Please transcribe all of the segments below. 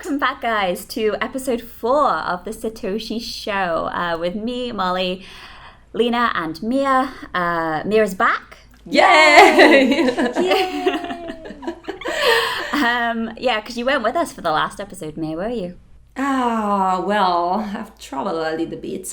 welcome back, guys, to episode 4 of the SatoSHE show with me, Molly, Lena, and Mia. Mia's back. Yay! Yeah, because you weren't with us for the last episode, Mia, were you? Well, I've traveled a little bit,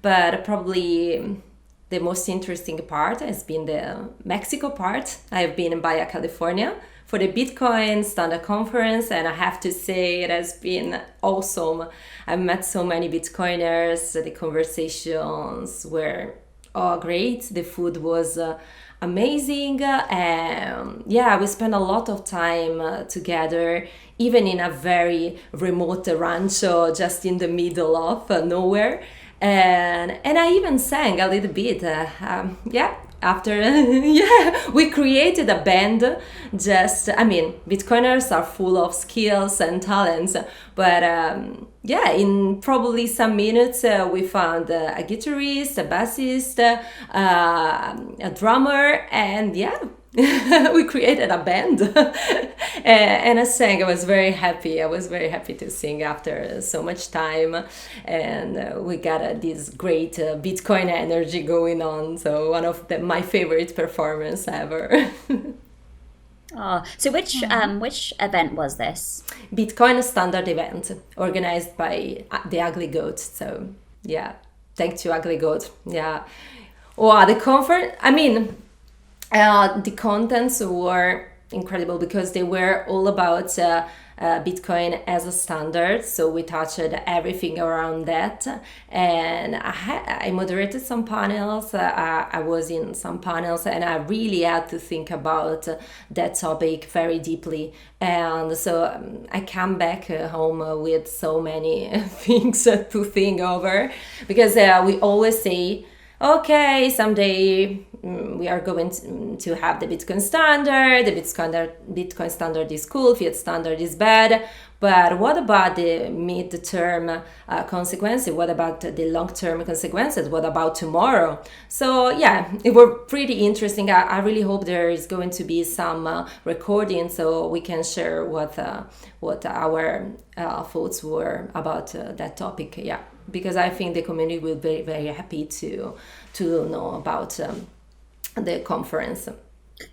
but probably the most interesting part has been the Mexico part. I've been in Baja California for the Bitcoin Standard Conference, and I have to say it has been awesome. I've met so many Bitcoiners, the conversations were great, the food was amazing, and we spent a lot of time together, even in a very remote rancho just in the middle of nowhere. And I even sang a little bit. After we created a band. Bitcoiners are full of skills and talents, but in probably some minutes we found a guitarist, a bassist, a drummer, and we created a band. And I sang. I was very happy. I was very happy to sing after so much time, and we got this great Bitcoin energy going on. So one of my favorite performance ever. Oh, so which event was this? Bitcoin Standard event organized by the Ugly Goat. So thanks to Ugly Goat. Yeah. Wow, the conference. The contents were incredible because they were all about Bitcoin as a standard. So we touched everything around that. And I moderated some panels. I was in some panels, and I really had to think about that topic very deeply. And so I come back home with so many things to think over, because we always say, okay, someday we are going to have the Bitcoin standard. The Bitcoin standard is cool, Fiat standard is bad. But what about the mid-term consequences? What about the long-term consequences? What about tomorrow? So it were pretty interesting. I really hope there is going to be some recording so we can share what our thoughts were about that topic. Yeah, because I think the community will be very happy to know about the conference.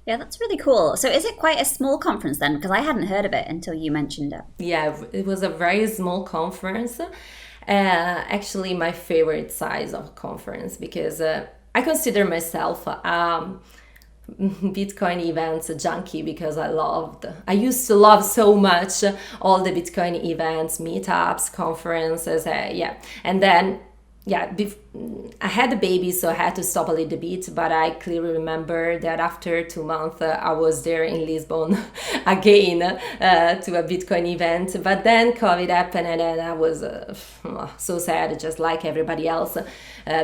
Yeah, that's really cool. So is it quite a small conference then? Because I hadn't heard of it until you mentioned it. Yeah, it was a very small conference. Actually, my favorite size of conference, because I consider myself Bitcoin events junkie, because I used to love so much all the Bitcoin events, meetups, conferences, and then I had a baby, so I had to stop a little bit, but I clearly remember that after 2 months I was there in Lisbon again to a Bitcoin event. But then COVID happened, and then I was so sad, just like everybody else,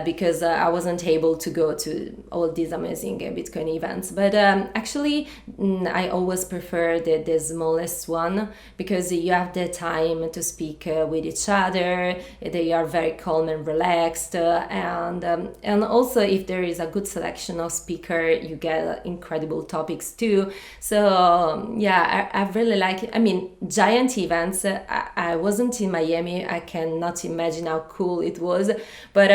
because I wasn't able to go to all these amazing Bitcoin events. But actually, I always prefer the smallest one, because you have the time to speak with each other. They are very calm and relaxed. And also, if there is a good selection of speaker, you get incredible topics too. So I really like it. Giant events. I wasn't in Miami. I cannot imagine how cool it was. But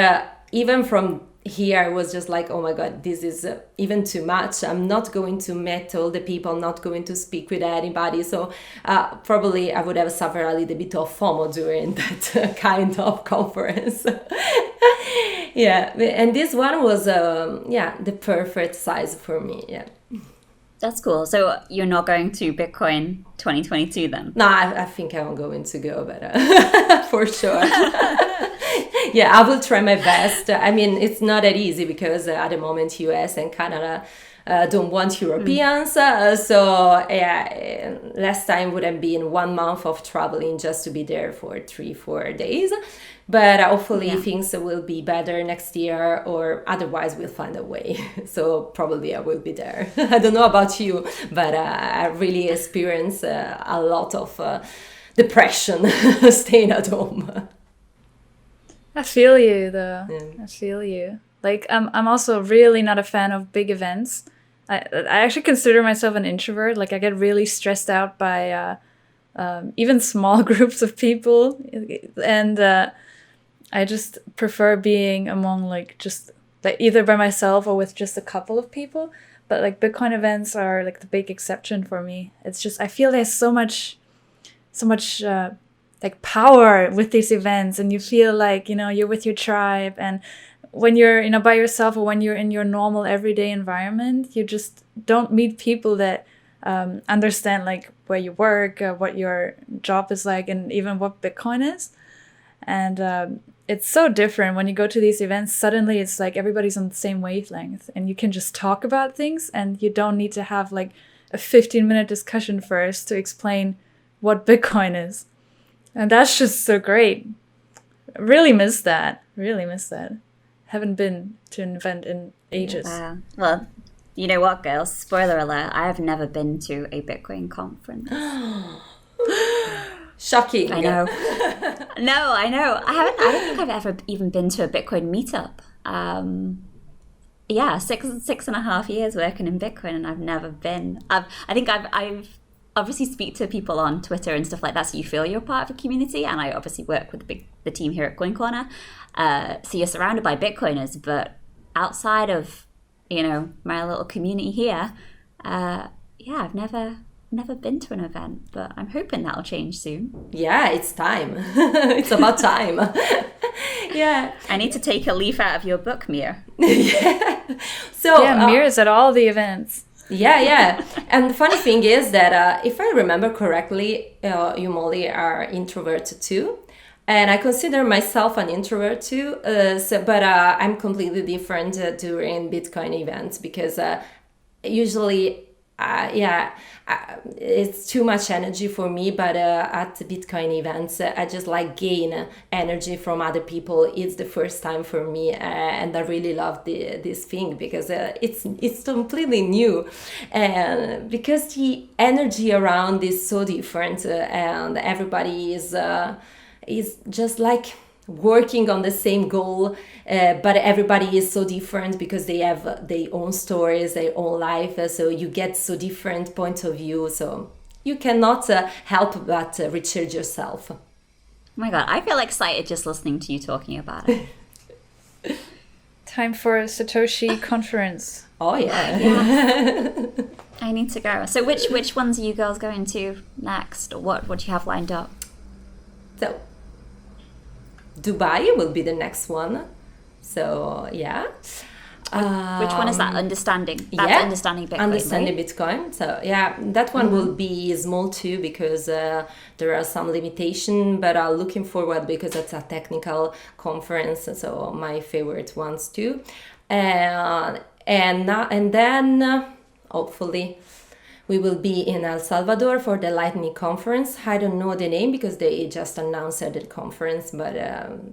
even from here, I was just like, oh my God, this is even too much. I'm not going to meet all the people. I'm not going to speak with anybody. So probably I would have suffered a little bit of FOMO during that kind of conference. And this one was the perfect size for me. Yeah. That's cool. So you're not going to Bitcoin 2022 then? No, I think I'm going to go, but for sure. I will try my best. It's not that easy, because at the moment US and Canada don't want Europeans. Last time would have been 1 month of traveling just to be there for 3-4 days. But hopefully things will be better next year, or otherwise we'll find a way. So probably I will be there. I don't know about you, but I really experienced a lot of depression staying at home. I feel you though. Yeah. I feel you. Like I'm also really not a fan of big events. I actually consider myself an introvert. Like I get really stressed out by even small groups of people. And I just prefer being among like just like either by myself or with just a couple of people. But like Bitcoin events are like the big exception for me. It's just, I feel there's so much like power with these events, and you feel like, you're with your tribe. And when you're, by yourself, or when you're in your normal everyday environment, you just don't meet people that understand like where you work, what your job is like, and even what Bitcoin is. And it's so different when you go to these events. Suddenly it's like everybody's on the same wavelength, and you can just talk about things, and you don't need to have like a 15-minute discussion first to explain what Bitcoin is. And that's just so great. Really miss that. Haven't been to an event in ages. Well, you know what, girls? Spoiler alert, I have never been to a Bitcoin conference. Shocking. I know. No, I know. I don't think I've ever even been to a Bitcoin meetup. Yeah, 6.5 years working in Bitcoin, and I've never been. I think I've obviously speak to people on Twitter and stuff like that, so you feel you're part of a community. And I obviously work with the team here at Coin Corner, so you're surrounded by Bitcoiners. But outside of my little community here, I've never been to an event, but I'm hoping that'll change soon. Yeah, it's time. It's about time. Yeah. I need to take a leaf out of your book, Mia. Yeah. So Mira's at all the events. Yeah. And the funny thing is that if I remember correctly, you, Molly, are introverted too. And I consider myself an introvert too. But I'm completely different during Bitcoin events, because usually, it's too much energy for me. But at Bitcoin events, I just like gain energy from other people. It's the first time for me, and I really love this thing, because it's completely new, and because the energy around is so different, and everybody is just like working on the same goal, but everybody is so different because they have their own stories, their own life, so you get so different points of view, so you cannot help but recharge yourself. Oh my god, I feel excited just listening to you talking about it. Time for a SatoSHE conference. Oh yeah. I need to go. So which ones are you girls going to next, or what do you have lined up? So Dubai will be the next one. So yeah. Which one is that? Understanding. That's Understanding Bitcoin. Understanding right? Bitcoin. So yeah, that one will be small too, because there are some limitations. But I'm looking forward, because it's a technical conference. So my favorite ones too. And then hopefully we will be in El Salvador for the Lightning Conference. I don't know the name because they just announced at the conference, but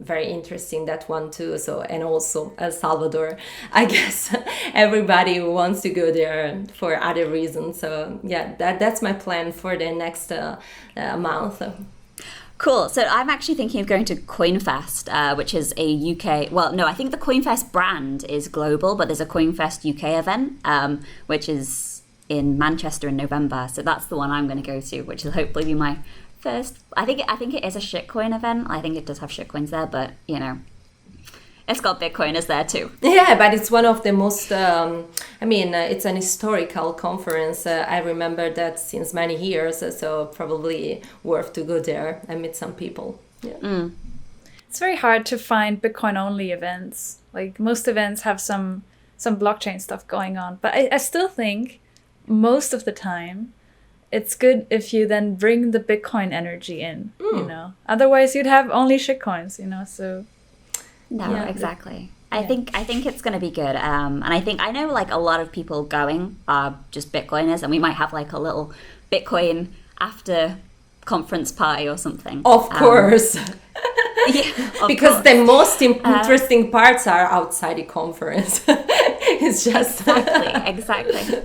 very interesting, that one too. So, and also El Salvador, I guess everybody wants to go there for other reasons. So yeah, that's my plan for the next month. Cool. So I'm actually thinking of going to CoinFest, which is a UK... Well, no, I think the CoinFest brand is global, but there's a CoinFest UK event, which is in Manchester in November. So that's the one I'm going to go to, which will hopefully be my first... I think it is a shitcoin event. I think it does have shitcoins there, but, it's got Bitcoiners there too. Yeah, but it's one of the most... it's an historical conference. I remember that since many years, so probably worth to go there and meet some people. Yeah. It's very hard to find Bitcoin-only events. Like, most events have some blockchain stuff going on. But I still think most of the time it's good if you then bring the Bitcoin energy in, Otherwise you'd have only shitcoins, so... No, yeah, exactly. I think it's going to be good. And I know like a lot of people going are just Bitcoiners, and we might have like a little Bitcoin after conference party or something. Of course. Because course. The most interesting parts are outside the conference. It's just... Exactly.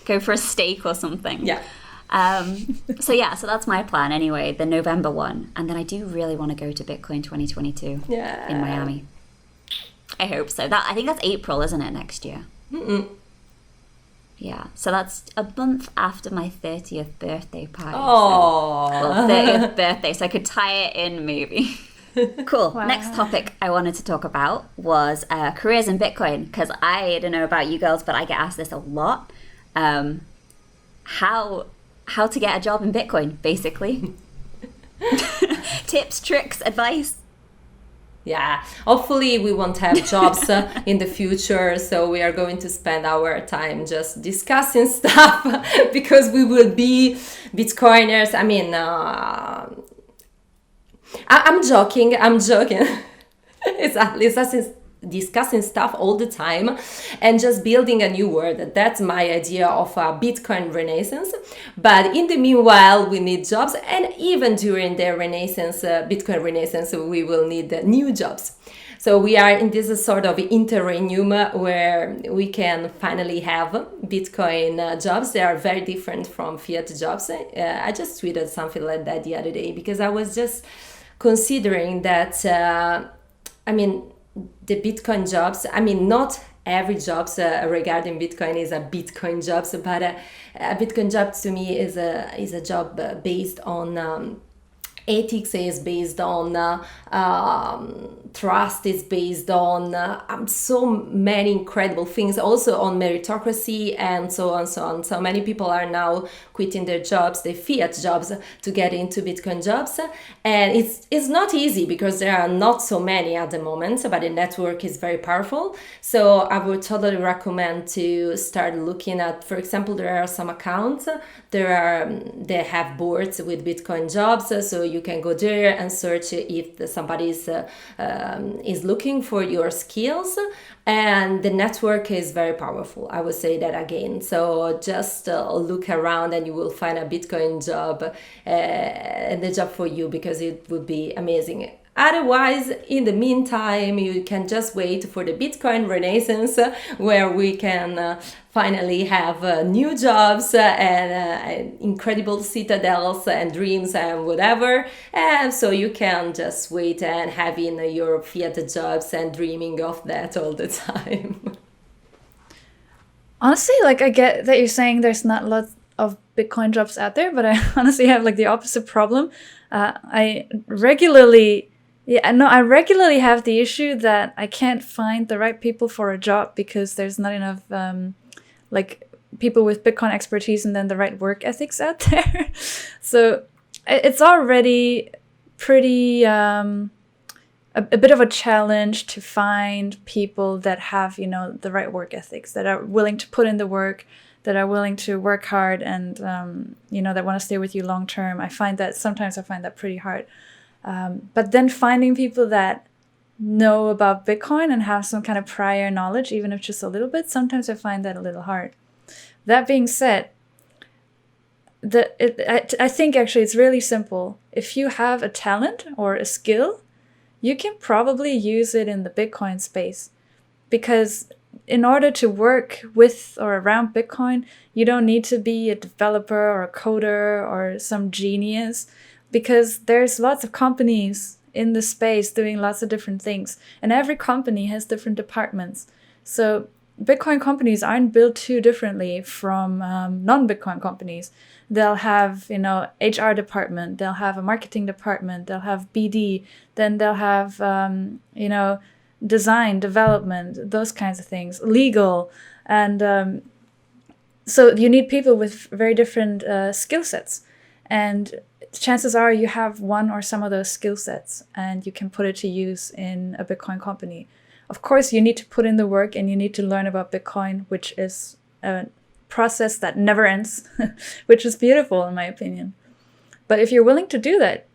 Go for a steak or something. Yeah. So that's my plan anyway, the November one. And then I do really want to go to Bitcoin 2022 in Miami. I hope so. I think that's April, isn't it, next year? Mm-mm. Yeah, so that's a month after my 30th birthday party. Oh, Well, 30th birthday, so I could tie it in maybe. Cool. Wow. Next topic I wanted to talk about was careers in Bitcoin, because I don't know about you girls, but I get asked this a lot. How to get a job in Bitcoin, basically. Tips, tricks, advice. yeah. Hopefully, we won't have jobs in the future, so we are going to spend our time just discussing stuff because we will be Bitcoiners. I mean, I'm joking. I'm joking. It's us discussing stuff all the time and just building a new world. That's my idea of a Bitcoin renaissance. But in the meanwhile, we need jobs, and even during the renaissance, Bitcoin renaissance, we will need new jobs. So we are in this sort of interregnum where we can finally have Bitcoin jobs. They are very different from fiat jobs. I just tweeted something like that the other day because I was just considering that, the Bitcoin jobs, not every jobs regarding Bitcoin is a Bitcoin jobs, but a Bitcoin job to me is a job based on ethics, is based on trust, is based on so many incredible things, also on meritocracy and so on, so on. So many people are now quitting their jobs, their fiat jobs, to get into Bitcoin jobs. And it's not easy because there are not so many at the moment, but the network is very powerful. So I would totally recommend to start looking at, for example, there are some accounts, they have boards with Bitcoin jobs, so you can go there and search if somebody is looking for your skills, and the network is very powerful. I would say that again. So just look around and you will find a Bitcoin job and the job for you, because it would be amazing. Otherwise, in the meantime, you can just wait for the Bitcoin renaissance where we can finally have new jobs and incredible citadels and dreams and whatever. And so you can just wait and having your fiat jobs and dreaming of that all the time. Honestly, like, I get that you're saying there's not lots of Bitcoin jobs out there, but I honestly have like the opposite problem. I regularly have the issue that I can't find the right people for a job because there's not enough like people with Bitcoin expertise and then the right work ethics out there. So it's already pretty a bit of a challenge to find people that have, the right work ethics, that are willing to put in the work, that are willing to work hard, and that want to stay with you long term. Sometimes I find that pretty hard. But then finding people that know about Bitcoin and have some kind of prior knowledge, even if just a little bit, sometimes I find that a little hard. That being said, I think actually it's really simple. If you have a talent or a skill, you can probably use it in the Bitcoin space, because in order to work with or around Bitcoin, you don't need to be a developer or a coder or some genius, because there's lots of companies in the space doing lots of different things, and every company has different departments. So Bitcoin companies aren't built too differently from non-Bitcoin companies. They'll have, HR department, they'll have a marketing department, they'll have BD, then they'll have, design, development, those kinds of things, legal. And so you need people with very different skill sets. And chances are you have one or some of those skill sets and you can put it to use in a Bitcoin company. Of course, you need to put in the work and you need to learn about Bitcoin, which is a process that never ends, which is beautiful in my opinion. But if you're willing to do that,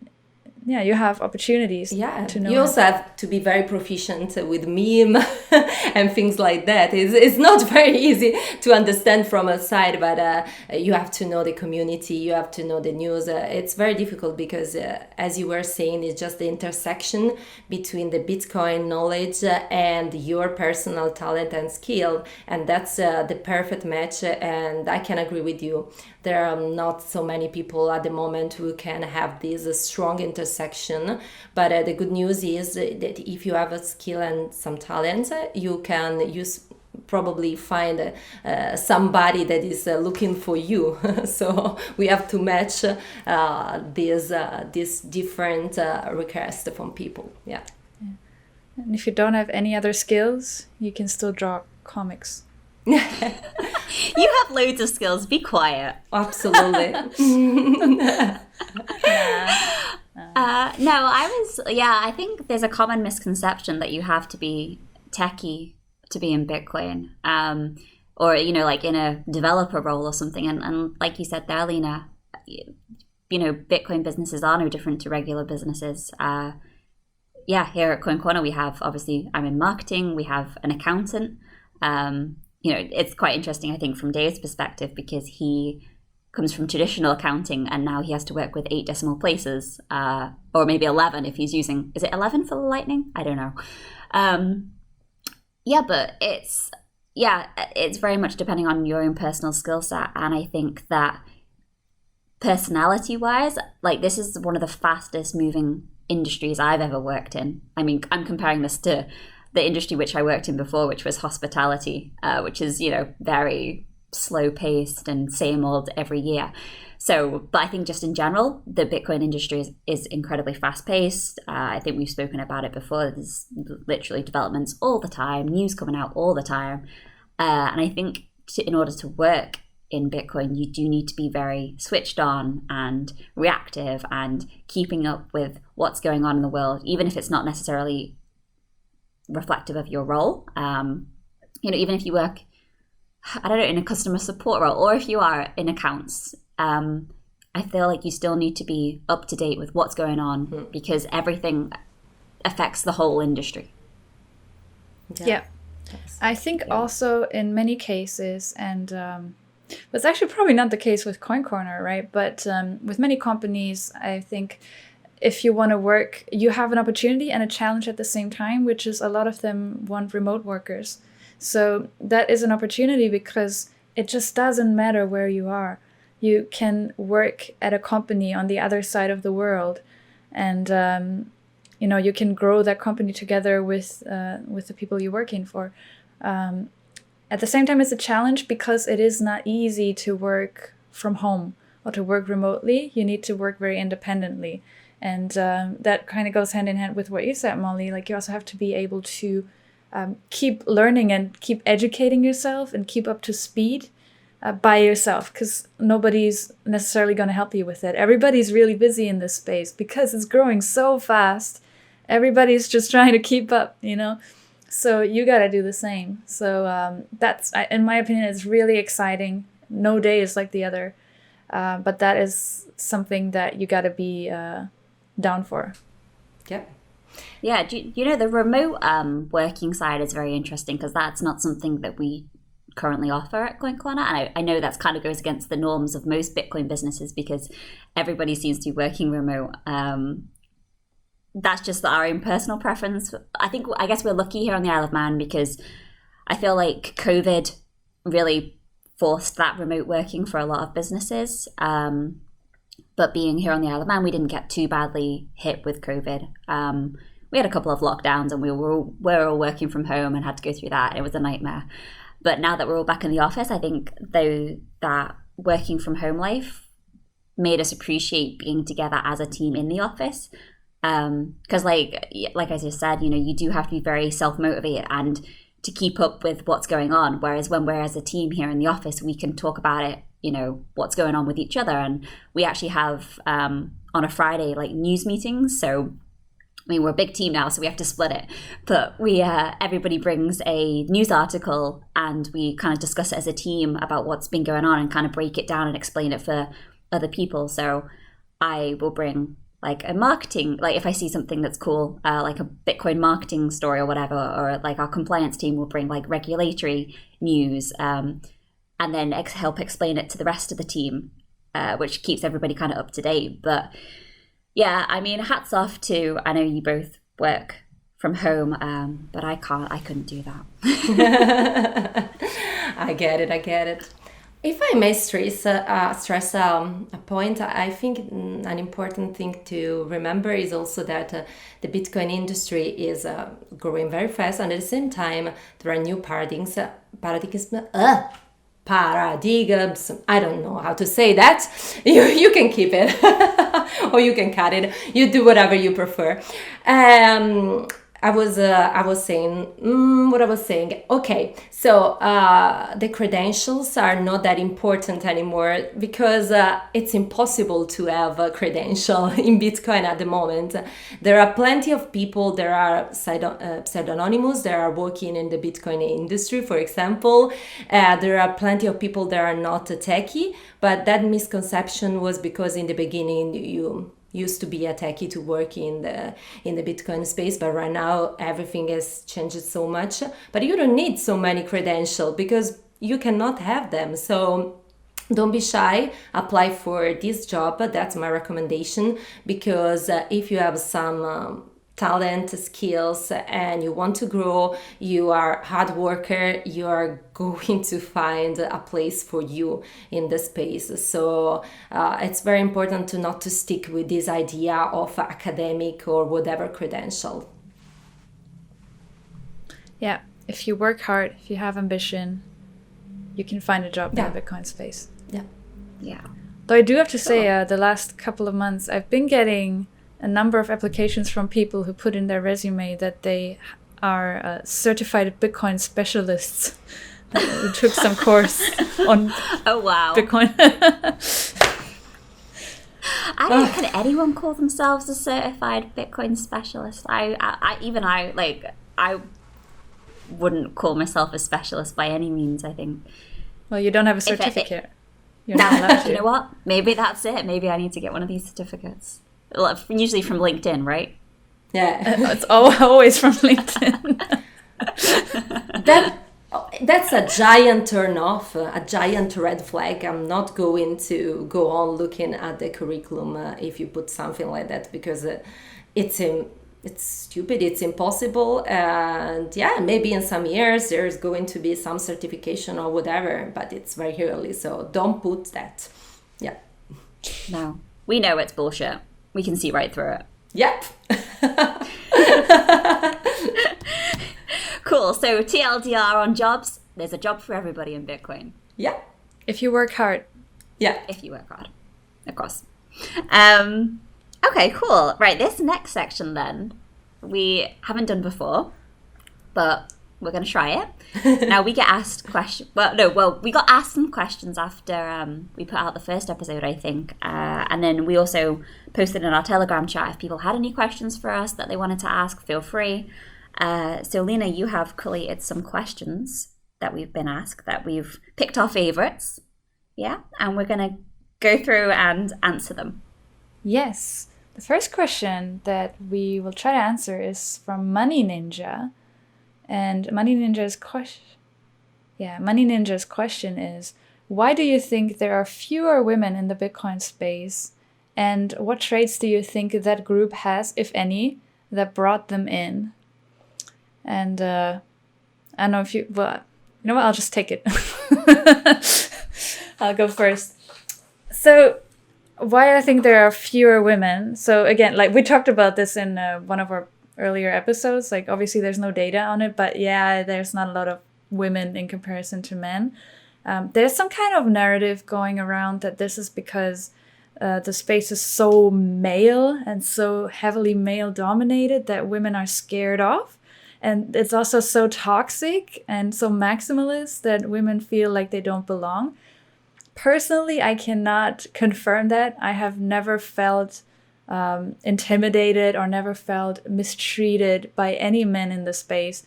yeah, you have opportunities to know. You also have to be very proficient with meme and things like that. It's not very easy to understand from outside, but you have to know the community, you have to know the news. It's very difficult because, as you were saying, it's just the intersection between the Bitcoin knowledge and your personal talent and skill. And that's the perfect match. And I can agree with you. There are not so many people at the moment who can have this strong intersection. But the good news is that if you have a skill and some talent, you can use probably find somebody that is looking for you. So we have to match these different requests from people. Yeah. And if you don't have any other skills, you can still draw comics. You have loads of skills. Be quiet. Absolutely. No, I think there's a common misconception that you have to be techie to be in Bitcoin, or, like in a developer role or something. And like you said there, Lena, Bitcoin businesses are no different to regular businesses. Here at Coin Corner, we have, obviously, I'm in marketing, we have an accountant. It's quite interesting, I think, from Dave's perspective, because he comes from traditional accounting and now he has to work with 8 decimal places, or maybe 11 if he's using, is it 11 for the Lightning? I don't know. But it's very much depending on your own personal skill set. And I think that personality-wise, like, this is one of the fastest moving industries I've ever worked in. I mean, I'm comparing this to the industry which I worked in before, which was hospitality, which is, very slow-paced and same old every year. So, but I think just in general, the Bitcoin industry is incredibly fast-paced. I think we've spoken about it before. There's literally developments all the time, news coming out all the time. And I think in order to work in Bitcoin, you do need to be very switched on and reactive and keeping up with what's going on in the world, even if it's not necessarily reflective of your role. Even if you work, I don't know, in a customer support role, or if you are in accounts, I feel like you still need to be up to date with what's going on, because everything affects the whole industry. Yeah. I think also in many cases, and it's actually probably not the case with Coin Corner, right? But with many companies, I think if you want to work, you have an opportunity and a challenge at the same time, which is a lot of them want remote workers. So that is an opportunity, because it just doesn't matter where you are. You can work at a company on the other side of the world, and you can grow that company together with the people you're working for. At the same time, it's a challenge because it is not easy to work from home or to work remotely. You need to work very independently. And that kind of goes hand in hand with what you said, Molly. Like, you also have to be able to keep learning and keep educating yourself and keep up to speed by yourself, because nobody's necessarily going to help you with it. Everybody's really busy in this space because it's growing so fast. Everybody's just trying to keep up, So you got to do the same. So that's, in my opinion, it's really exciting. No day is like the other. But that is something that you got to be down for. Yep. Yeah, the remote working side is very interesting, because that's not something that we currently offer at Coin Corner. And I know that's kind of goes against the norms of most Bitcoin businesses, because everybody seems to be working remote. That's just our own personal preference. I guess we're lucky here on the Isle of Man, because I feel like COVID really forced that remote working for a lot of businesses. But being here on the Isle of Man, we didn't get too badly hit with COVID. We had a couple of lockdowns and we were all working from home and had to go through that. It was a nightmare. But now that we're all back in the office, I think though that working from home life made us appreciate being together as a team in the office. Because like I just said, you do have to be very self-motivated and to keep up with what's going on. Whereas when we're as a team here in the office, we can talk about it, what's going on with each other. And we actually have on a Friday, like, news meetings. So, I mean, we're a big team now, so we have to split it. But we everybody brings a news article and we kind of discuss it as a team about what's been going on and kind of break it down and explain it for other people. So I will bring like a marketing, like if I see something that's cool, like a Bitcoin marketing story or whatever, or like our compliance team will bring like regulatory news and then help explain it to the rest of the team, which keeps everybody kind of up to date. But yeah, I mean, hats off to, I know you both work from home, but I couldn't do that. I get it. If I may stress a point, I think an important thing to remember is also that the Bitcoin industry is growing very fast, and at the same time, there are new paradigms. Paradigms. I don't know how to say that. You can keep it, or you can cut it. You do whatever you prefer. I was saying what I was saying. Okay, so the credentials are not that important anymore because it's impossible to have a credential in Bitcoin at the moment. There are plenty of people. There are pseudonymous. That are working in the Bitcoin industry, for example. There are plenty of people that are not techie, but that misconception was because in the beginning you used to be a techie to work in the Bitcoin space, but right now everything has changed so much. But you don't need so many credentials because you cannot have them. So don't be shy, apply for this job. That's my recommendation, because if you have some talent, skills, and you want to grow, you are a hard worker, you are going to find a place for you in the space. So it's very important to not to stick with this idea of academic or whatever credential. Yeah, if you work hard, if you have ambition, you can find a job in the Bitcoin space. Yeah. Though I do have to say, the last couple of months, I've been getting a number of applications from people who put in their resume that they are certified Bitcoin specialists who took some course on Bitcoin. I don't. Can anyone call themselves a certified Bitcoin specialist? I wouldn't call myself a specialist by any means. I think. Well, you don't have a certificate. You're not allowed to. You know what? Maybe that's it. Maybe I need to get one of these certificates. Usually from LinkedIn, right? Yeah, it's always from LinkedIn. That's a giant turn off, a giant red flag. I'm not going to go on looking at the curriculum if you put something like that, because it's stupid, it's impossible, and maybe in some years there's going to be some certification or whatever, but it's very early, so don't put that. Yeah. No, we know it's bullshit. We can see right through it. Yep. Cool. So TLDR on jobs. There's a job for everybody in Bitcoin. Yeah. If you work hard. Yeah. If you work hard, of course. Okay, cool. Right, this next section then, we haven't done before, but we're going to try it. Now, we get asked questions. We got asked some questions after we put out the first episode, I think. And then we also posted in our Telegram chat if people had any questions for us that they wanted to ask, feel free. So, Lena, you have collated some questions that we've been asked, that we've picked our favorites. Yeah, and we're going to go through and answer them. Yes. The first question that we will try to answer is from Money Ninja. And Money Ninja's question is, why do you think there are fewer women in the Bitcoin space? And what traits do you think that group has, if any, that brought them in? And I don't know if you know what, I'll just take it. I'll go first. So why I think there are fewer women. So again, like we talked about this in one of our earlier episodes, like obviously there's no data on it, but there's not a lot of women in comparison to men. There's some kind of narrative going around that this is because the space is so male and so heavily male dominated that women are scared off. And it's also so toxic and so maximalist that women feel like they don't belong. Personally, I cannot confirm that. I have never felt intimidated or never felt mistreated by any men in the space.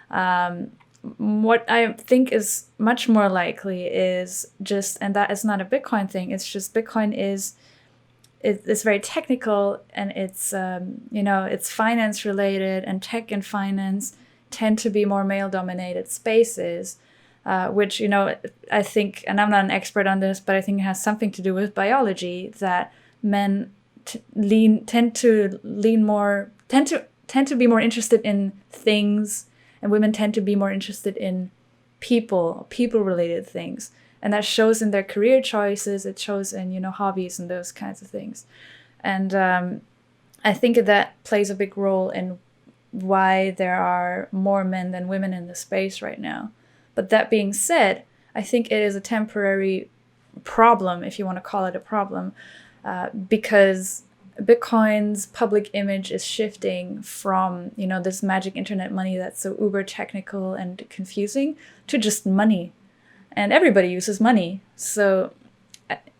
What I think is much more likely is just, and that is not a Bitcoin thing, it's just Bitcoin it's very technical, and it's it's finance related, and tech and finance tend to be more male dominated spaces, which I think, and I'm not an expert on this, but I think it has something to do with biology, that men tend to be more interested in things, and women tend to be more interested in people related things. And that shows in their career choices. It shows in, you know, hobbies and those kinds of things. And I think that plays a big role in why there are more men than women in the space right now. But that being said, I think it is a temporary problem, if you want to call it a problem, because Bitcoin's public image is shifting from, you know, this magic internet money that's so uber technical and confusing to just money. And everybody uses money. So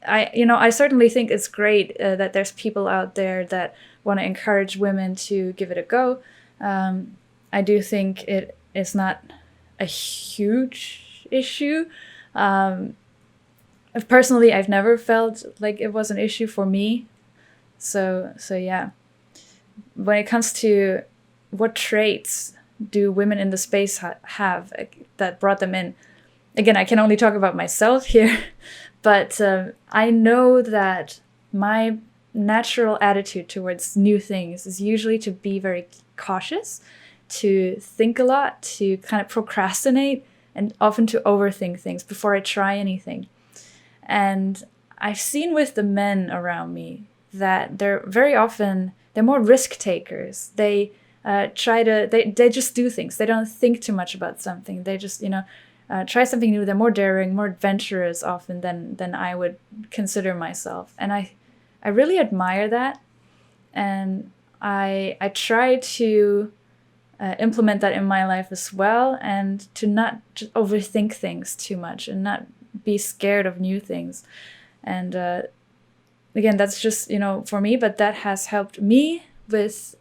I certainly think it's great that there's people out there that want to encourage women to give it a go. I do think it is not a huge issue. Personally, I've never felt like it was an issue for me. So yeah. When it comes to what traits do women in the space have that brought them in, again, I can only talk about myself here, but I know that my natural attitude towards new things is usually to be very cautious, to think a lot, to kind of procrastinate, and often to overthink things before I try anything. And I've seen with the men around me that they're more risk takers. They they just do things. They don't think too much about something. They just, you know, try something new. They're more daring, more adventurous often than I would consider myself. And I really admire that. And I try to implement that in my life as well, and to not just overthink things too much and not be scared of new things. And again, that's just, you know, for me, but that has helped me with,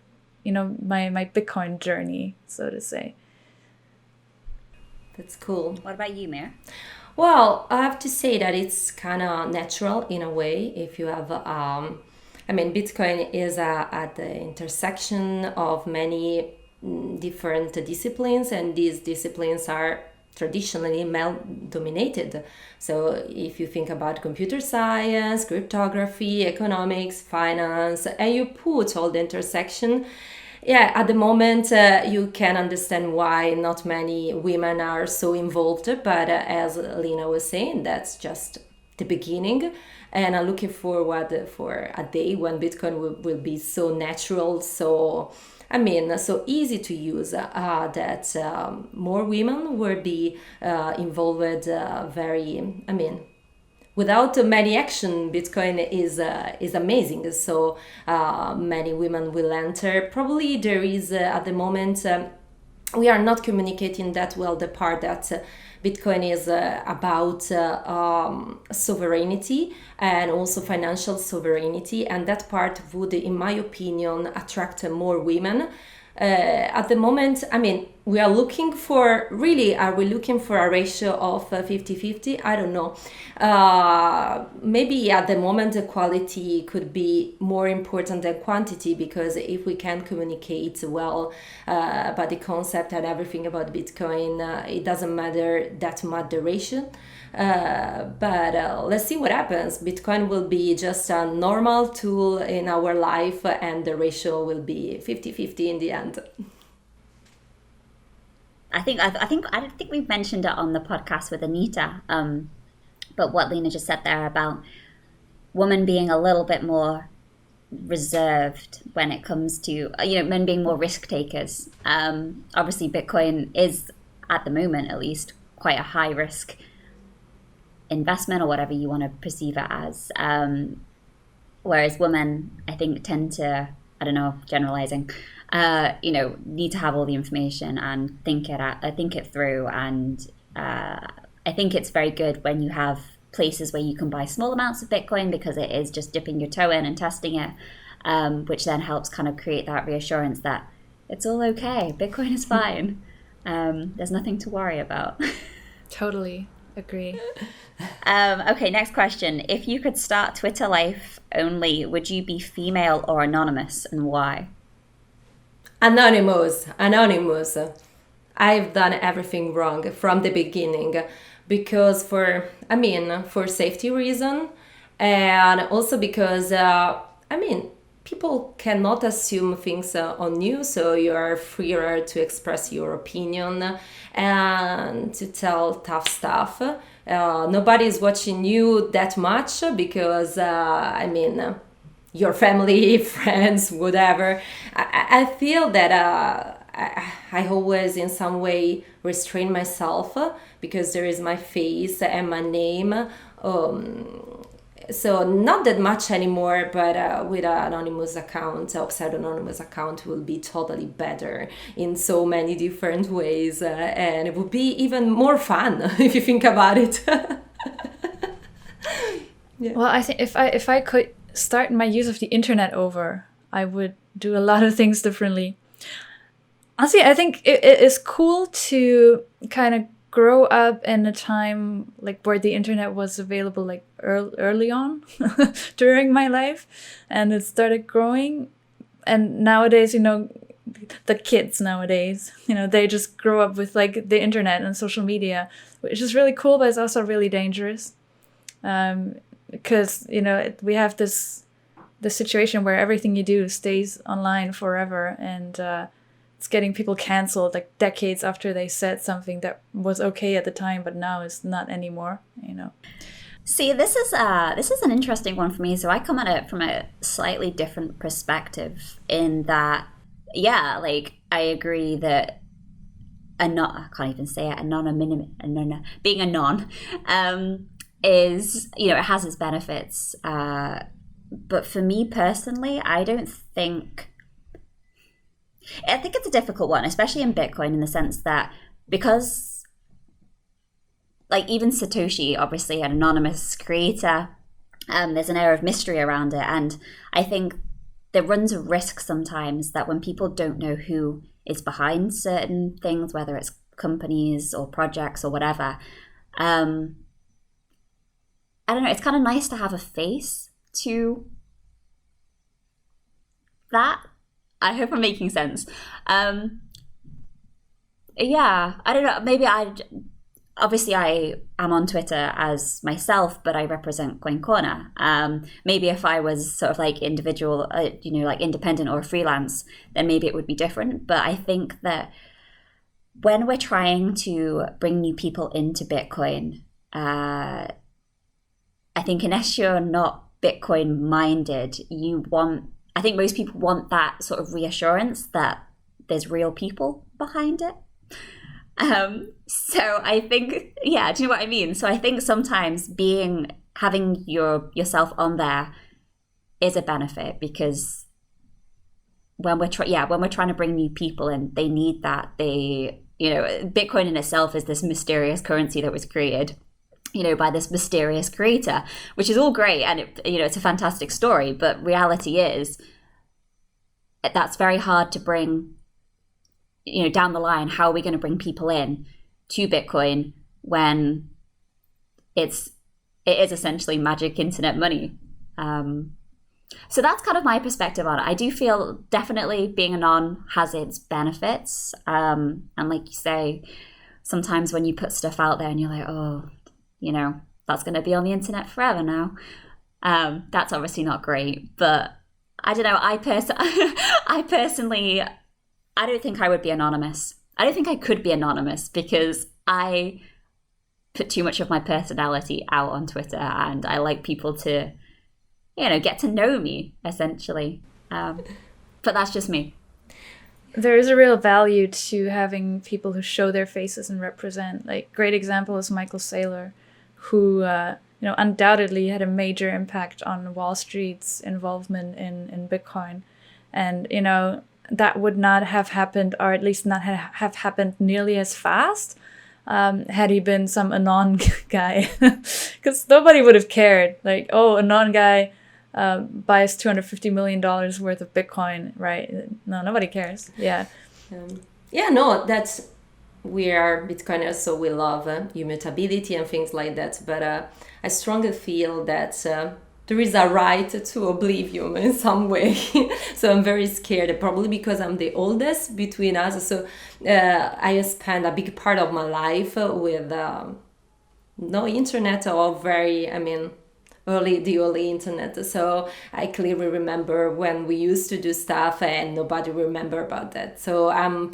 you know, my Bitcoin journey, so to say. That's cool. What about you, Mir? Well, I have to say that it's kind of natural in a way. If you have, Bitcoin is at the intersection of many different disciplines, and these disciplines are traditionally male-dominated. So if you think about computer science, cryptography, economics, finance, and you put all the intersection, yeah, at the moment you can understand why not many women are so involved. But as Lina was saying, that's just the beginning. And I'm looking forward for a day when Bitcoin will be so natural, so easy to use, that more women will be involved without many action. Bitcoin is amazing. So many women will enter. Probably there is, at the moment, we are not communicating that well the part that Bitcoin is about sovereignty and also financial sovereignty, and that part would, in my opinion, attract more women. At the moment, we are looking for, really, are we looking for a ratio of 50-50? I don't know. Maybe at the moment the quality could be more important than quantity, because if we can communicate well about the concept and everything about Bitcoin, it doesn't matter that much the ratio. But let's see what happens. Bitcoin will be just a normal tool in our life, and the ratio will be 50-50 in the end. I don't think we've mentioned it on the podcast with Anita, but what Lina just said there about women being a little bit more reserved when it comes to, men being more risk takers. Obviously, Bitcoin is, at the moment at least, quite a high risk investment, or whatever you want to perceive it as. Whereas women, I think, tend to, I don't know, generalizing, need to have all the information and think it through. And I think it's very good when you have places where you can buy small amounts of Bitcoin, because it is just dipping your toe in and testing it, which then helps kind of create that reassurance that it's all okay. Bitcoin is fine. There's nothing to worry about. Totally agree. Okay, next question. If you could start Twitter life only, would you be female or anonymous, and why? Anonymous. I've done everything wrong from the beginning, because for safety reason, and also because people cannot assume things on you, so you are freer to express your opinion and to tell tough stuff. Nobody is watching you that much because, your family, friends, whatever. I feel that I always in some way restrain myself because there is my face and my name. So not that much anymore, but with an anonymous account, a pseudonymous account will be totally better in so many different ways, and it would be even more fun if you think about it. Yeah. Well, I think if I could start my use of the internet over, I would do a lot of things differently. Honestly, I think it is cool to kind of grow up in a time like where the internet was available like early on during my life, and it started growing. And nowadays, the kids nowadays, they just grow up with like the internet and social media, which is really cool, but it's also really dangerous. Because we have this situation where everything you do stays online forever, and it's getting people canceled like decades after they said something that was okay at the time, but now is not anymore. See, this is an interesting one for me. So I come at it from a slightly different perspective in that, yeah, like I agree that I can't even say it. Being a non is, it has its benefits. But for me personally, I think it's a difficult one, especially in Bitcoin, in the sense that because like even SatoSHE, obviously an anonymous creator, there's an air of mystery around it. And I think there runs a risk sometimes that when people don't know who is behind certain things, whether it's companies or projects or whatever, I don't know, it's kind of nice to have a face to that. I hope I'm making sense. Yeah, I don't know. Maybe obviously I am on Twitter as myself, but I represent Coin Corner. Maybe if I was sort of like individual, like independent or freelance, then maybe it would be different. But I think that when we're trying to bring new people into Bitcoin, I think unless you're not Bitcoin minded, I think most people want that sort of reassurance that there's real people behind it. So I think, yeah, do you know what I mean? So I think sometimes having yourself on there is a benefit, because when we're trying to bring new people in, they need that. Bitcoin in itself is this mysterious currency that was created, by this mysterious creator, which is all great, and it's a fantastic story. But reality is that's very hard to bring. Down the line, how are we going to bring people in to Bitcoin when it is essentially magic internet money? So that's kind of my perspective on it. I do feel definitely being a non has its benefits, and like you say, sometimes when you put stuff out there and you're like, oh, that's going to be on the internet forever now. That's obviously not great, but I don't know. I personally, I don't think I would be anonymous. I don't think I could be anonymous because I put too much of my personality out on Twitter, and I like people to, get to know me, essentially. But that's just me. There is a real value to having people who show their faces and represent. Like, great example is Michael Saylor, who undoubtedly had a major impact on Wall Street's involvement in Bitcoin. And, that would not have happened, or at least not have happened nearly as fast had he been some anon guy. Because nobody would have cared. Like, oh, anon guy buys $250 million worth of Bitcoin, right? No, nobody cares. Yeah. We are Bitcoiners, so we love immutability and things like that. But I strongly feel that there is a right to oblivion in some way. So I'm very scared, probably because I'm the oldest between us. So I spend a big part of my life with no internet, or very, early internet. So I clearly remember when we used to do stuff and nobody remember about that. So I'm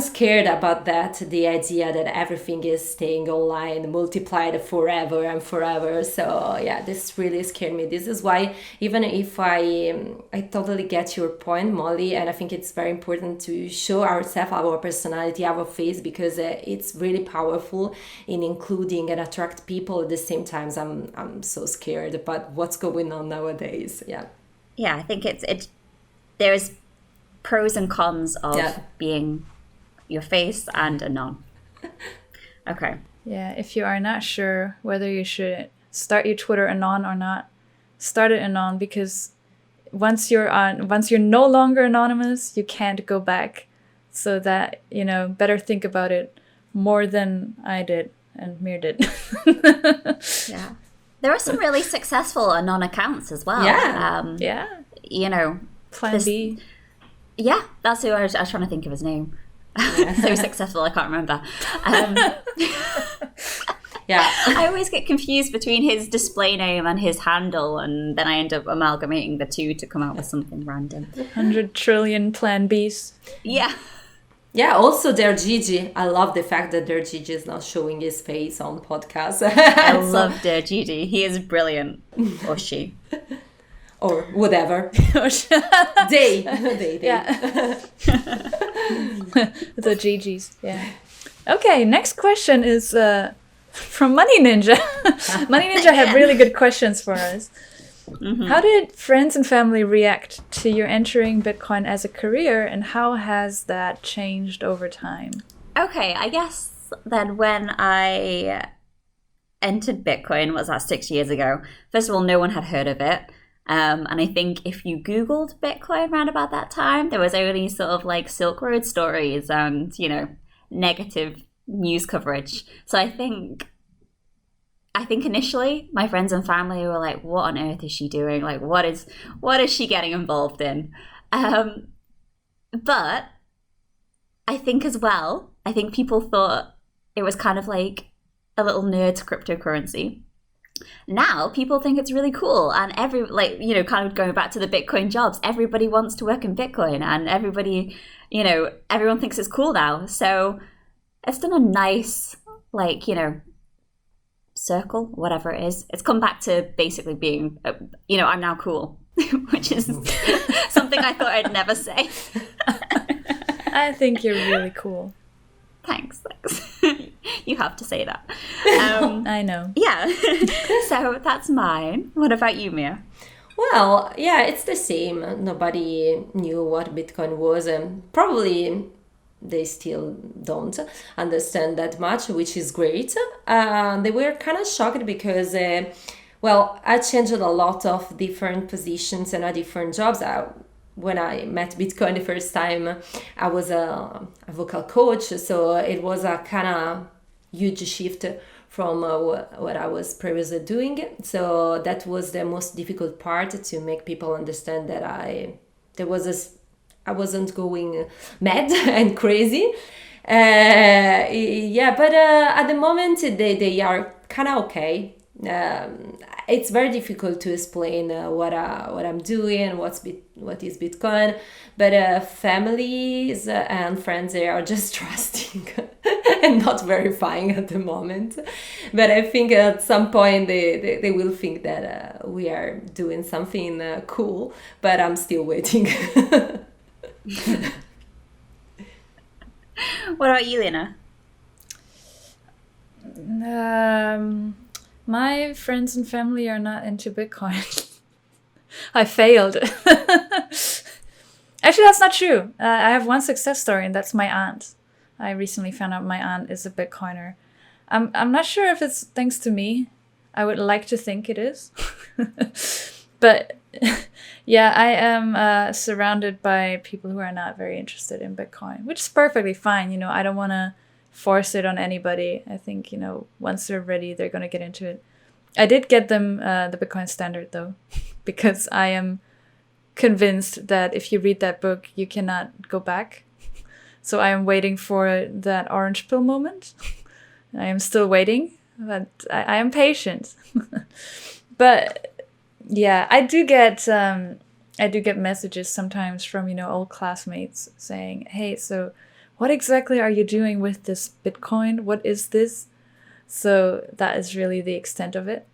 scared about that, the idea that everything is staying online, multiplied forever and forever. So yeah, this really scared me. This is why, even if I totally get your point, Molly, and I think it's very important to show ourselves, our personality, our face, because it's really powerful in including and attract people. At the same time, I'm so scared about what's going on nowadays. Yeah. Yeah, I think there's pros and cons of being your face and anon. Okay. Yeah, if you are not sure whether you should start your Twitter anon or not, start it anon, because once you're no longer anonymous, you can't go back. So that, better think about it more than I did and Mir did. Yeah. There are some really successful anon accounts as well. Yeah. Plan B. Yeah, that's who I was trying to think of his name. So successful, I can't remember. Yeah. I always get confused between his display name and his handle, and then I end up amalgamating the two to come out with something random. 100 trillion Plan Bs. Yeah. Yeah, also their Gigi. I love the fact that their Gigi is not showing his face on podcasts. I love their Gigi. He is brilliant. Or she. Or whatever. They. Yeah. The Gigi's, yeah. Okay, next question is from Money Ninja. Money Ninja had really good questions for us. Mm-hmm. How did friends and family react to your entering Bitcoin as a career, and how has that changed over time? Okay, I guess then when I entered Bitcoin, was that 6 years ago? First of all, no one had heard of it. And I think if you Googled Bitcoin around about that time, there was only sort of like Silk Road stories and, negative news coverage. So I think initially my friends and family were like, what on earth is she doing? Like, what is she getting involved in? But I think as well, people thought it was kind of like a little nerd to cryptocurrency. Now people think it's really cool, and kind of going back to the Bitcoin jobs, everybody wants to work in Bitcoin, and everybody, everyone thinks it's cool now. So it's done a nice, circle, whatever it is. It's come back to basically being, I'm now cool, which is something I thought I'd never say. I think you're really cool. Thanks. You have to say that. I know. Yeah. So that's mine. What about you, Mia? Well, yeah, it's the same. Nobody knew what Bitcoin was, and probably they still don't understand that much, which is great. They were kind of shocked because, I changed a lot of different positions and different jobs. When I met Bitcoin the first time, I was a vocal coach, so it was a kind of huge shift from what I was previously doing. So that was the most difficult part, to make people understand that I wasn't going mad and crazy. But at the moment they are kind of okay. It's very difficult to explain what I'm doing, what is Bitcoin, but families and friends, they are just trusting and not verifying at the moment. But I think at some point they will think that we are doing something cool, but I'm still waiting. What about you, Lena? My friends and family are not into Bitcoin. I failed. Actually, that's not true. I have one success story, and that's my aunt. I recently found out my aunt is a Bitcoiner. I'm not sure if it's thanks to me. I would like to think it is. But yeah, I am surrounded by people who are not very interested in Bitcoin, which is perfectly fine. I don't want to force it on anybody. I think, once they're ready, they're going to get into it. I did get them the Bitcoin Standard, though, because I am convinced that if you read that book, you cannot go back. So I am waiting for that orange pill moment. I am still waiting. but I am patient. But yeah, I do get messages sometimes from, old classmates saying, "Hey, so what exactly are you doing with this Bitcoin? What is this?" So that is really the extent of it.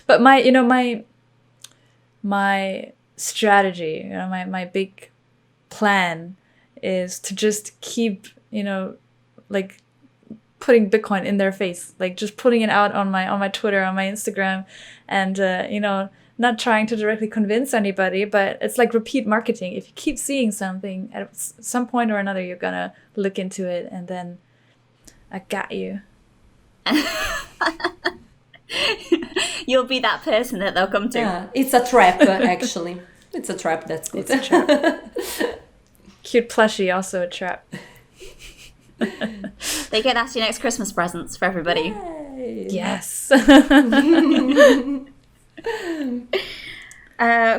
But my strategy, my big plan is to just keep, like putting Bitcoin in their face, like just putting it out on my Twitter, on my Instagram, and not trying to directly convince anybody, but it's like repeat marketing. If you keep seeing something, at some point or another, you're gonna look into it, and then I got you. You'll be that person that they'll come to. Yeah, it's a trap, actually. It's a trap, that's good. It's a trap. Cute plushie, also a trap. They get asked your next Christmas presents for everybody. Yay. Yes.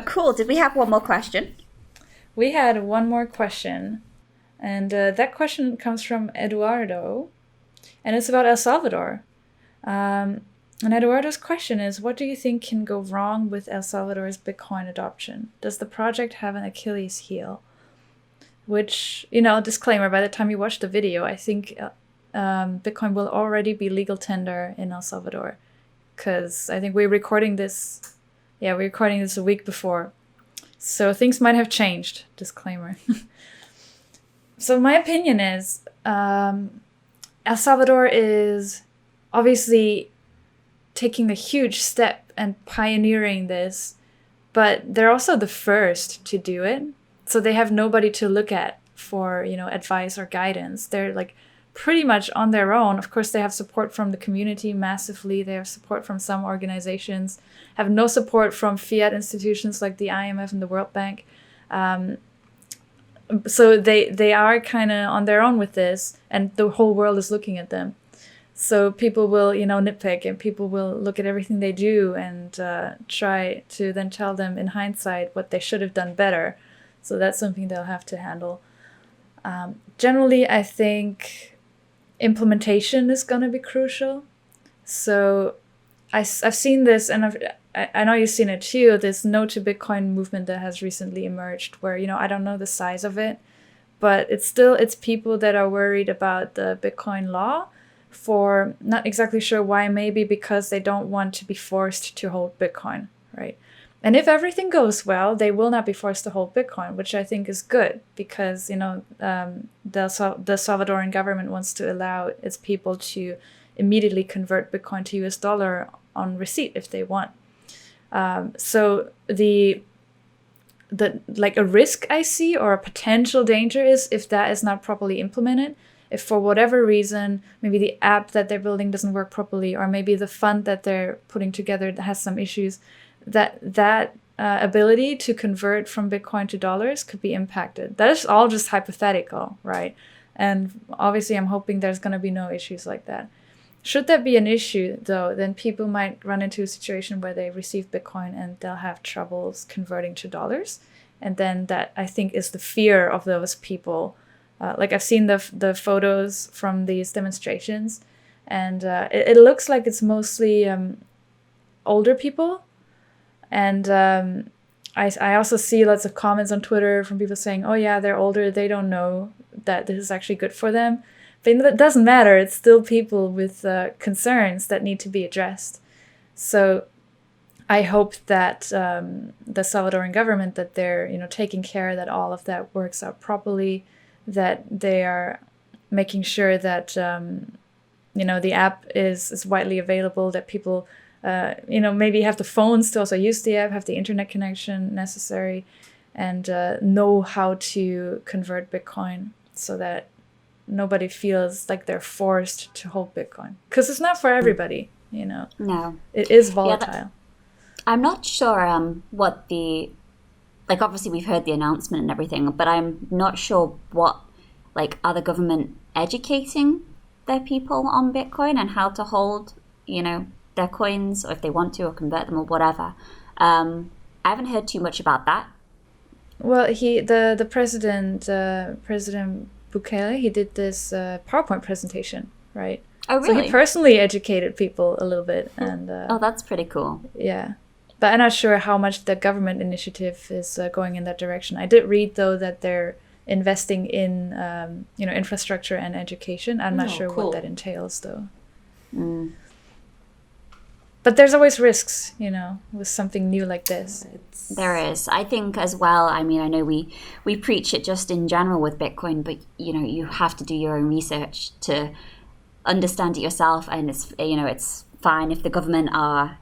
Cool. Did we have one more question? We had one more question, and that question comes from Eduardo, and it's about El Salvador. And Eduardo's question is, what do you think can go wrong with El Salvador's Bitcoin adoption? Does the project have an Achilles heel? Which, disclaimer, by the time you watch the video, I think Bitcoin will already be legal tender in El Salvador. Because I think we're recording this a week before. So things might have changed, disclaimer. So my opinion is, El Salvador is obviously taking a huge step and pioneering this, but they're also the first to do it. So they have nobody to look at for, advice or guidance. They're like pretty much on their own. Of course, they have support from the community massively. They have support from some organizations, have no support from fiat institutions like the IMF and the World Bank. So they are kind of on their own with this, and the whole world is looking at them. So people will, nitpick, and people will look at everything they do and try to then tell them in hindsight what they should have done better. So that's something they'll have to handle. Generally, I think implementation is going to be crucial. So I've seen this, and I know you've seen it too, this No to Bitcoin movement that has recently emerged where, I don't know the size of it, but it's people that are worried about the Bitcoin law, for not exactly sure why, maybe because they don't want to be forced to hold Bitcoin, right? And if everything goes well, they will not be forced to hold Bitcoin, which I think is good because, the Salvadoran government wants to allow its people to immediately convert Bitcoin to US dollar on receipt if they want. So the like a risk I see, or a potential danger, is if that is not properly implemented. If for whatever reason, maybe the app that they're building doesn't work properly, or maybe the fund that they're putting together has some issues, that ability to convert from Bitcoin to dollars could be impacted. That is all just hypothetical, right? And obviously I'm hoping there's going to be no issues like that. Should that be an issue, though, then people might run into a situation where they receive Bitcoin and they'll have troubles converting to dollars. And then that, I think, is the fear of those people. Like I've seen the photos from these demonstrations, and it looks like it's mostly older people. And I also see lots of comments on Twitter from people saying, oh yeah, they're older, they don't know that this is actually good for them. But it doesn't matter, it's still people with concerns that need to be addressed. So I hope that the Salvadoran government, that they're taking care that all of that works out properly, that they are making sure that the app is widely available, that people maybe have the phones to also use the app, have the internet connection necessary, and know how to convert Bitcoin so that nobody feels like they're forced to hold Bitcoin. Because it's not for everybody, No. It is volatile. Yeah, I'm not sure what the... Like, obviously, we've heard the announcement and everything, but I'm not sure what... Like, are the government educating their people on Bitcoin and how to hold, their coins, or if they want to, or convert them, or whatever? I haven't heard too much about that. Well, the president, President Bukele, he did this PowerPoint presentation, right? Oh, So really? he personally educated people a little bit, and Oh, that's pretty cool. yeah. But I'm not sure how much the government initiative is going in that direction. I did read though that they're investing in infrastructure and education. I'm not sure cool. what that entails though. But there's always risks, with something new like this. There is. I think as well, I mean, I know we preach it just in general with Bitcoin, but, you have to do your own research to understand it yourself. And it's fine if the government are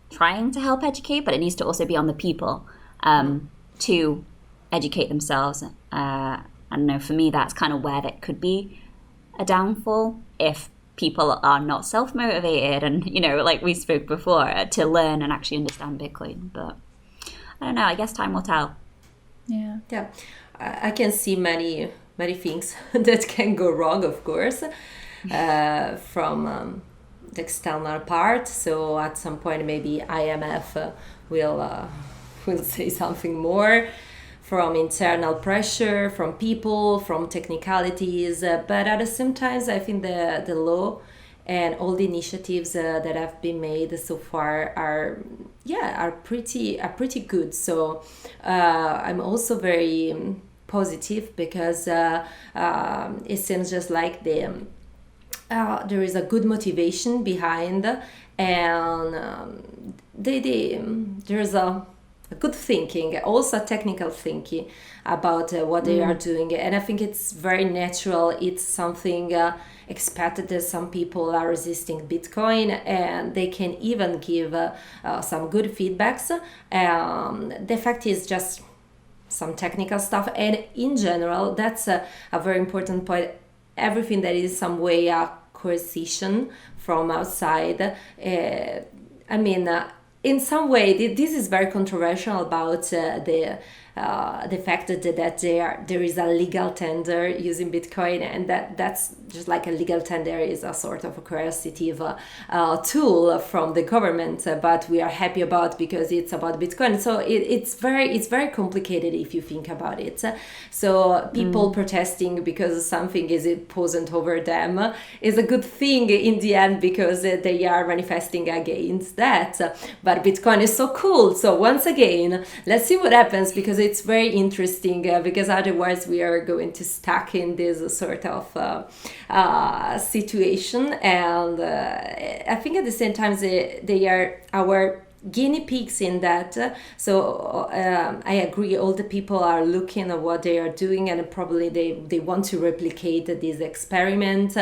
trying to help educate, but it needs to also be on the people to educate themselves. I don't know, for me, that's kind of where that could be a downfall if people are not self-motivated and, like we spoke before, to learn and actually understand Bitcoin. But I don't know, I guess time will tell. Yeah. Yeah, I can see many things that can go wrong, of course, from the external part. So at some point, maybe IMF will say something more, from internal pressure, from people, from technicalities. But at the same time, I think the law and all the initiatives that have been made so far are pretty good. So I'm also very positive because it seems just like there is a good motivation behind, and there's a good thinking, also technical thinking about what they are doing. And I think it's very natural. It's something expected that some people are resisting Bitcoin, and they can even give some good feedbacks. The fact is just some technical stuff. And in general, that's a very important point. Everything that is some way a coercion from outside. In some way, this is very controversial about the fact that there is a legal tender using Bitcoin, and that's just like a legal tender is a sort of a coercive tool from the government, but we are happy about because it's about Bitcoin. So it's very complicated if you think about it. So people protesting because something is imposed over them is a good thing in the end, because they are manifesting against that. But Bitcoin is so cool. So once again, let's see what happens, because it's very interesting, because otherwise we are going to stuck in this sort of situation. And I think at the same time they are our guinea pigs in that. So I agree, all the people are looking at what they are doing, and probably they want to replicate this experiment.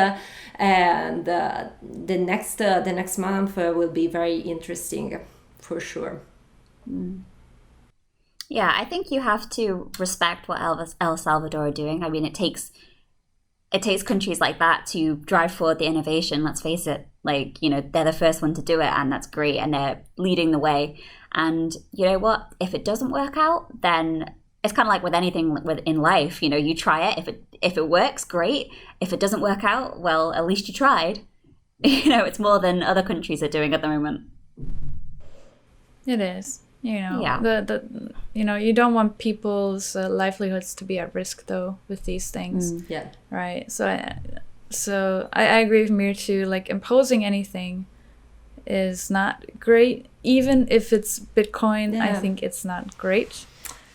And the next month will be very interesting for sure. Yeah, I think you have to respect what El Salvador are doing. I mean, it takes countries like that to drive forward the innovation. Let's face it, they're the first one to do it, and that's great, and they're leading the way. And you know what? If it doesn't work out, then it's kind of like with anything in life. You try it. If it works, great. If it doesn't work out, well, at least you tried. It's more than other countries are doing at the moment. It is. Yeah. You don't want people's livelihoods to be at risk though with these things. Yeah. Right. So I agree with Mir too. Like, imposing anything is not great, even if it's Bitcoin. Yeah. I think it's not great.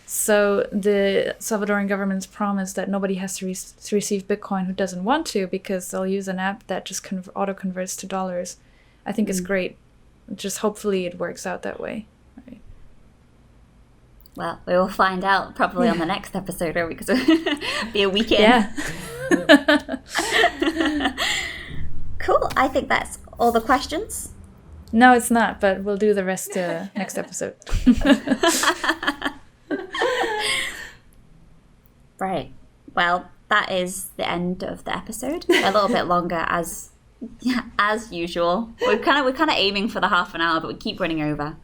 So the Salvadoran government's promise that nobody has to receive Bitcoin who doesn't want to, because they'll use an app that just auto converts to dollars, I think is great. Just hopefully it works out that way. Right. Well, we will find out probably on the next episode, or because it'll be a weekend. Yeah. Cool. I think that's all the questions. No, it's not, but we'll do the rest next episode. Right. Well, that is the end of the episode. A little bit longer as usual. We're kind of aiming for the half an hour, but we keep running over.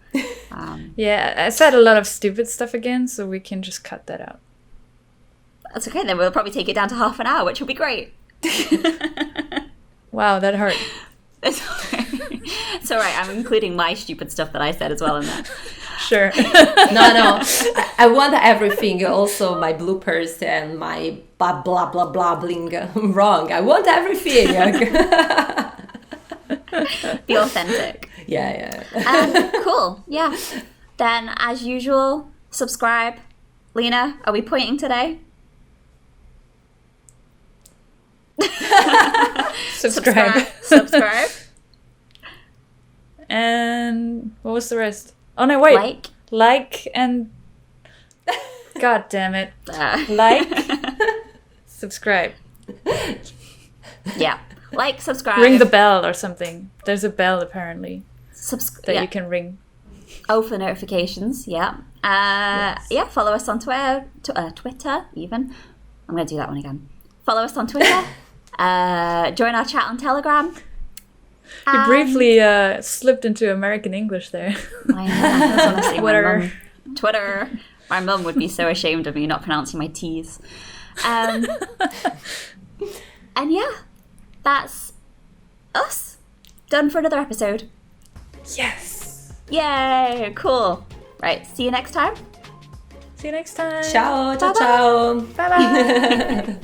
Yeah, I said a lot of stupid stuff again, so we can just cut that out. That's okay, then we'll probably take it down to half an hour, which will be great. Wow, that hurt. It's all right. I'm including my stupid stuff that I said as well in that. Sure. No. I want everything, also my bloopers and my blah blah blah blah bling wrong. I want everything. Be authentic. Yeah. Cool. Yeah. Then, as usual, subscribe. Lena, are we pointing today? Subscribe. Subscribe. And what was the rest? Oh no, wait. Like and God damn it. Like, subscribe. Yeah. Like, subscribe. Ring the bell or something. There's a bell apparently that you can ring. Oh, for notifications. Yeah. Yes. Yeah. Follow us on Twitter. Twitter even. I'm gonna do that one again. Follow us on Twitter. Join our chat on Telegram. You briefly slipped into American English there. I know. That's honestly Twitter. Twitter. My mum would be so ashamed of me not pronouncing my T's. And yeah, that's us. Done for another episode. Yes. Yay, cool. Right, see you next time. See you next time. Ciao. Bye bye.